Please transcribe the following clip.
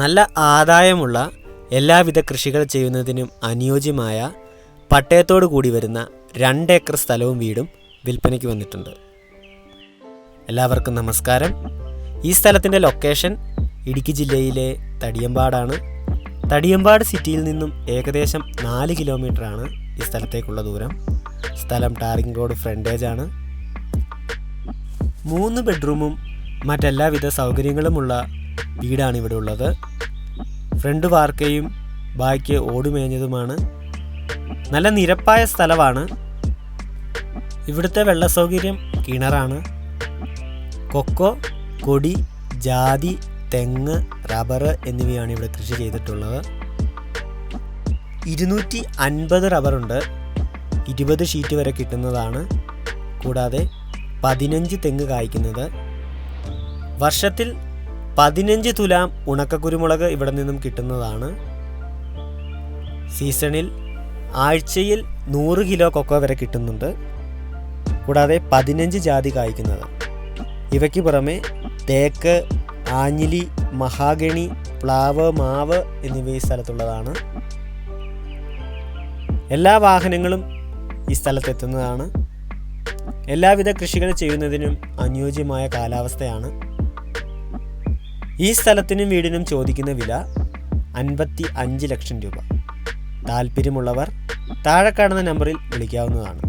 നല്ല ആദായമുള്ള എല്ലാവിധ കൃഷികൾ ചെയ്യുന്നതിനും അനുയോജ്യമായ പട്ടയത്തോടു കൂടി വരുന്ന 2 ഏക്കർ സ്ഥലവും വീടും വിൽപ്പനയ്ക്ക് വന്നിട്ടുണ്ട്. എല്ലാവർക്കും നമസ്കാരം. ഈ സ്ഥലത്തിൻ്റെ ലൊക്കേഷൻ ഇടുക്കി ജില്ലയിലെ തടിയമ്പാടാണ്. തടിയമ്പാട് സിറ്റിയിൽ നിന്നും ഏകദേശം 4 കിലോമീറ്ററാണ് ഈ സ്ഥലത്തേക്കുള്ള ദൂരം. സ്ഥലം ടാറിംഗ് റോഡ് ഫ്രണ്ടേജാണ്. 3 ബെഡ്റൂമും മറ്റെല്ലാവിധ സൗകര്യങ്ങളുമുള്ള വീടാണ് ഇവിടെ ഉള്ളത്. ഫ്രണ്ട് വാർക്കയും ബാക്ക് ഓടുമേഞ്ഞതുമാണ്. നല്ല നിരപ്പായ സ്ഥലമാണ്. ഇവിടുത്തെ വെള്ള സൗകര്യം കിണറാണ്. കൊക്കോ, കൊടി, ജാതി, തെങ്ങ്, റബ്ബർ എന്നിവയാണ് ഇവിടെ കൃഷി ചെയ്തിട്ടുള്ളത്. 250 റബ്ബറുണ്ട്. 20 ഷീറ്റ് വരെ കിട്ടുന്നതാണ്. കൂടാതെ 15 തെങ്ങ് കായ്ക്കുന്നത്. വർഷത്തിൽ 15 തുലാം ഉണക്കക്കുരുമുളക് ഇവിടെ നിന്നും കിട്ടുന്നതാണ്. സീസണിൽ ആഴ്ചയിൽ 100 കിലോ കൊക്കോ വരെ കിട്ടുന്നുണ്ട്. കൂടാതെ 15 ജാതി കായ്ക്കുന്നത്. ഇവയ്ക്ക് പുറമെ തേക്ക്, ആഞ്ഞിലി, മഹാഗണി, പ്ലാവ്, മാവ് എന്നിവ ഈ സ്ഥലത്തുള്ളതാണ്. എല്ലാ വാഹനങ്ങളും ഈ സ്ഥലത്തെത്തുന്നതാണ്. എല്ലാവിധ കൃഷികൾ ചെയ്യുന്നതിനും അനുയോജ്യമായ കാലാവസ്ഥയാണ്. ഈ സ്ഥലത്തിനും വീടിനും ചോദിക്കുന്ന വില 55 ലക്ഷം രൂപ. താല്പര്യമുള്ളവർ താഴെ കാണുന്ന നമ്പറിൽ വിളിക്കാവുന്നതാണ്.